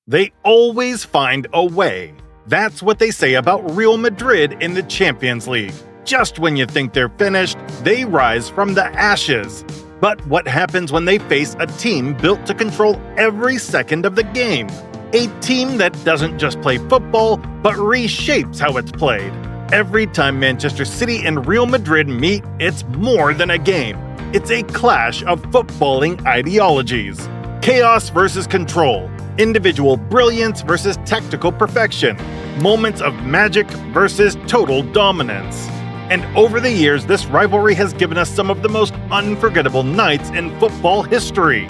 They always find a way. That's what they say about Real Madrid in the Champions League. Just when you think they're finished, they rise from the ashes. But what happens when they face a team built to control every second of the game? A team that doesn't just play football, but reshapes how it's played. Every time Manchester City and Real Madrid meet, it's more than a game. It's a clash of footballing ideologies. Chaos versus control. Individual brilliance versus tactical perfection. Moments of magic versus total dominance. And over the years, this rivalry has given us some of the most unforgettable nights in football history.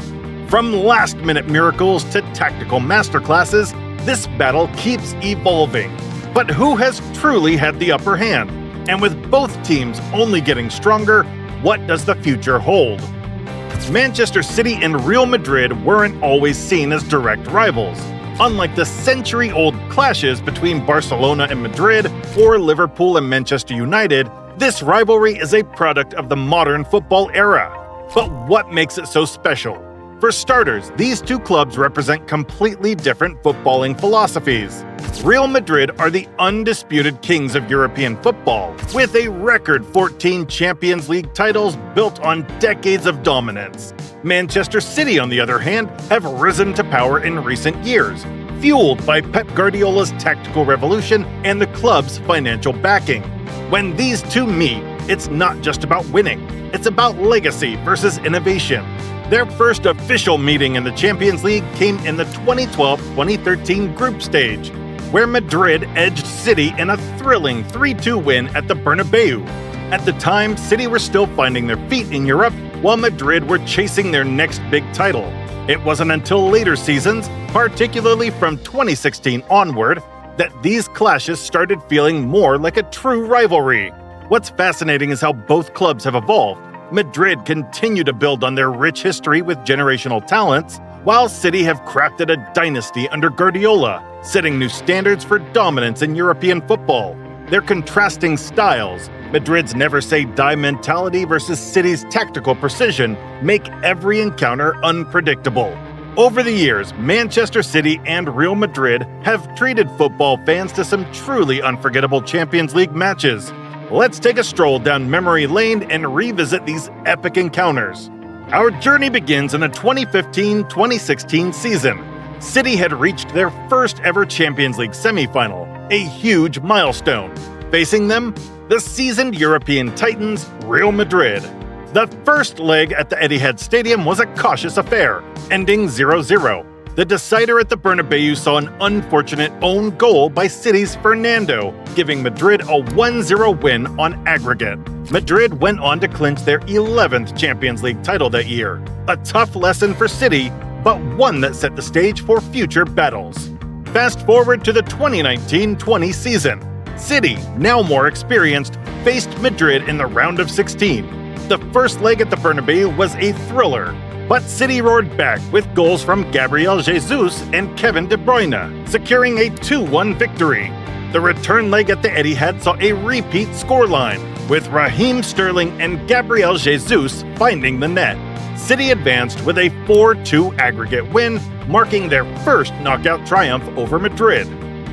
From last-minute miracles to tactical masterclasses, this battle keeps evolving. But who has truly had the upper hand? And with both teams only getting stronger, what does the future hold? Manchester City and Real Madrid weren't always seen as direct rivals. Unlike the century-old clashes between Barcelona and Madrid or Liverpool and Manchester United, this rivalry is a product of the modern football era. But what makes it so special? For starters, these two clubs represent completely different footballing philosophies. Real Madrid are the undisputed kings of European football, with a record 14 Champions League titles built on decades of dominance. Manchester City, on the other hand, have risen to power in recent years, fueled by Pep Guardiola's tactical revolution and the club's financial backing. When these two meet, it's not just about winning, it's about legacy versus innovation. Their first official meeting in the Champions League came in the 2012-2013 group stage, where Madrid edged City in a thrilling 3-2 win at the Bernabeu. At the time, City were still finding their feet in Europe, while Madrid were chasing their next big title. It wasn't until later seasons, particularly from 2016 onward, that these clashes started feeling more like a true rivalry. What's fascinating is how both clubs have evolved. Madrid continue to build on their rich history with generational talents, while City have crafted a dynasty under Guardiola, setting new standards for dominance in European football. Their contrasting styles, Madrid's never-say-die mentality versus City's tactical precision, make every encounter unpredictable. Over the years, Manchester City and Real Madrid have treated football fans to some truly unforgettable Champions League matches. Let's take a stroll down memory lane and revisit these epic encounters. Our journey begins in the 2015-2016 season. City had reached their first ever Champions League semi-final, a huge milestone. Facing them, the seasoned European titans, Real Madrid. The first leg at the Etihad Stadium was a cautious affair, ending 0-0. The decider at the Bernabeu saw an unfortunate own goal by City's Fernando, giving Madrid a 1-0 win on aggregate. Madrid went on to clinch their 11th Champions League title that year. A tough lesson for City, but one that set the stage for future battles. Fast forward to the 2019-20 season. City, now more experienced, faced Madrid in the round of 16. The first leg at the Bernabeu was a thriller, but City roared back with goals from Gabriel Jesus and Kevin De Bruyne, securing a 2-1 victory. The return leg at the Etihad saw a repeat scoreline, with Raheem Sterling and Gabriel Jesus finding the net. City advanced with a 4-2 aggregate win, marking their first knockout triumph over Madrid.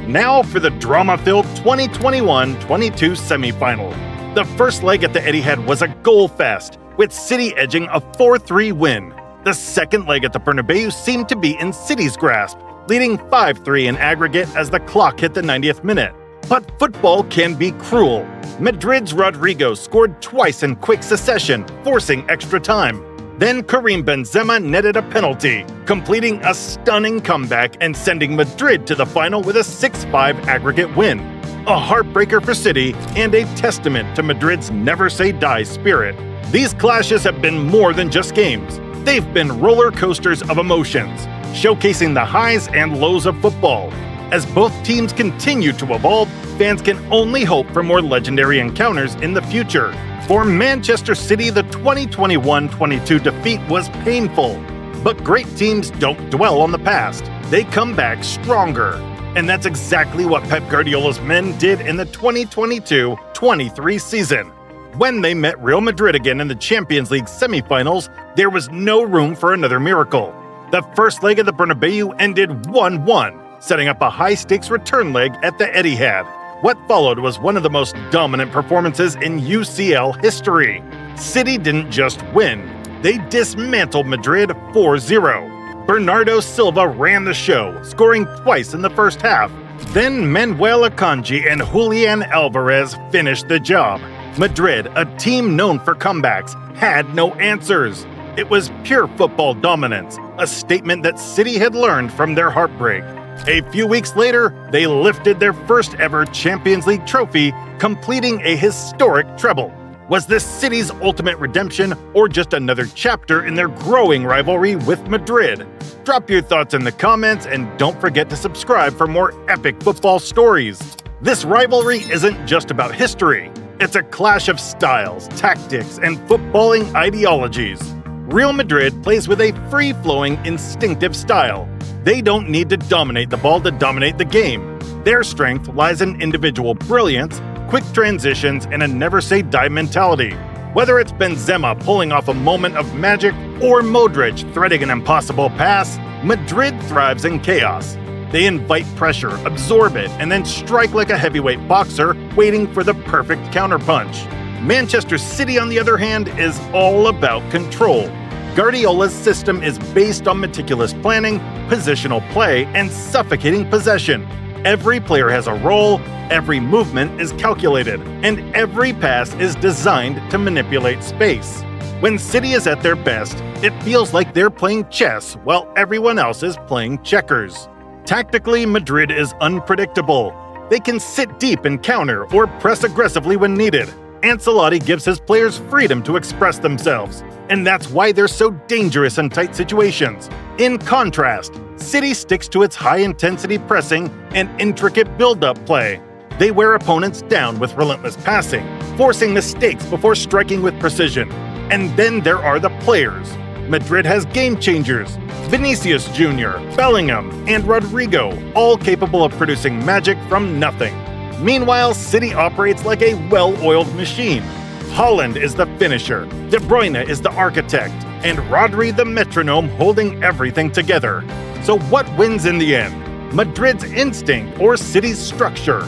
Now for the drama-filled 2021-22 semi-final. The first leg at the Etihad was a goal fest, with City edging a 4-3 win. The second leg at the Bernabeu seemed to be in City's grasp, leading 5-3 in aggregate as the clock hit the 90th minute. But football can be cruel. Madrid's Rodrigo scored twice in quick succession, forcing extra time. Then Karim Benzema netted a penalty, completing a stunning comeback and sending Madrid to the final with a 6-5 aggregate win. A heartbreaker for City and a testament to Madrid's never-say-die spirit. These clashes have been more than just games. They've been roller coasters of emotions, showcasing the highs and lows of football. As both teams continue to evolve, fans can only hope for more legendary encounters in the future. For Manchester City, the 2021-22 defeat was painful. But great teams don't dwell on the past. They come back stronger. And that's exactly what Pep Guardiola's men did in the 2022-23 season. When they met Real Madrid again in the Champions League semifinals, there was no room for another miracle. The first leg of the Bernabeu ended 1-1, setting up a high-stakes return leg at the Etihad. What followed was one of the most dominant performances in UCL history. City didn't just win, they dismantled Madrid 4-0. Bernardo Silva ran the show, scoring twice in the first half. Then Manuel Akanji and Julian Alvarez finished the job. Madrid, a team known for comebacks, had no answers. It was pure football dominance, a statement that City had learned from their heartbreak. A few weeks later, they lifted their first ever Champions League trophy, completing a historic treble. Was this City's ultimate redemption, or just another chapter in their growing rivalry with Madrid? Drop your thoughts in the comments, and don't forget to subscribe for more epic football stories. This rivalry isn't just about history. It's a clash of styles, tactics, and footballing ideologies. Real Madrid plays with a free-flowing, instinctive style. They don't need to dominate the ball to dominate the game. Their strength lies in individual brilliance, quick transitions, and a never-say-die mentality. Whether it's Benzema pulling off a moment of magic or Modric threading an impossible pass, Madrid thrives in chaos. They invite pressure, absorb it, and then strike like a heavyweight boxer waiting for the perfect counterpunch. Manchester City, on the other hand, is all about control. Guardiola's system is based on meticulous planning, positional play, and suffocating possession. Every player has a role, every movement is calculated, and every pass is designed to manipulate space. When City is at their best, it feels like they're playing chess while everyone else is playing checkers. Tactically, Madrid is unpredictable. They can sit deep and counter or press aggressively when needed. Ancelotti gives his players freedom to express themselves, and that's why they're so dangerous in tight situations. In contrast, City sticks to its high-intensity pressing and intricate build-up play. They wear opponents down with relentless passing, forcing mistakes before striking with precision. And then there are the players. Madrid has game changers: Vinicius Jr., Bellingham, and Rodrigo, all capable of producing magic from nothing. Meanwhile, City operates like a well-oiled machine. Haaland is the finisher, De Bruyne is the architect, and Rodri the metronome holding everything together. So what wins in the end? Madrid's instinct or City's structure?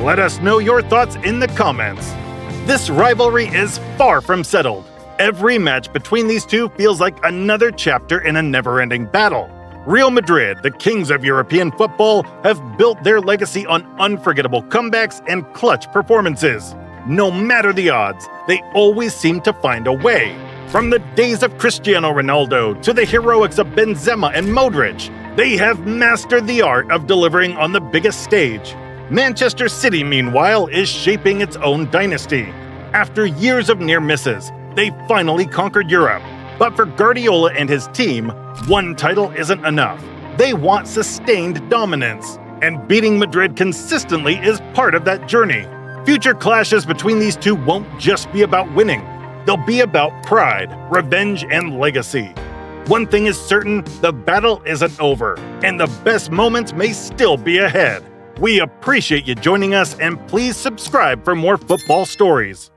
Let us know your thoughts in the comments. This rivalry is far from settled. Every match between these two feels like another chapter in a never-ending battle. Real Madrid, the kings of European football, have built their legacy on unforgettable comebacks and clutch performances. No matter the odds, they always seem to find a way. From the days of Cristiano Ronaldo to the heroics of Benzema and Modric, they have mastered the art of delivering on the biggest stage. Manchester City, meanwhile, is shaping its own dynasty. After years of near misses, they finally conquered Europe. But for Guardiola and his team, one title isn't enough. They want sustained dominance, and beating Madrid consistently is part of that journey. Future clashes between these two won't just be about winning. They'll be about pride, revenge, and legacy. One thing is certain, the battle isn't over, and the best moments may still be ahead. We appreciate you joining us, and please subscribe for more football stories.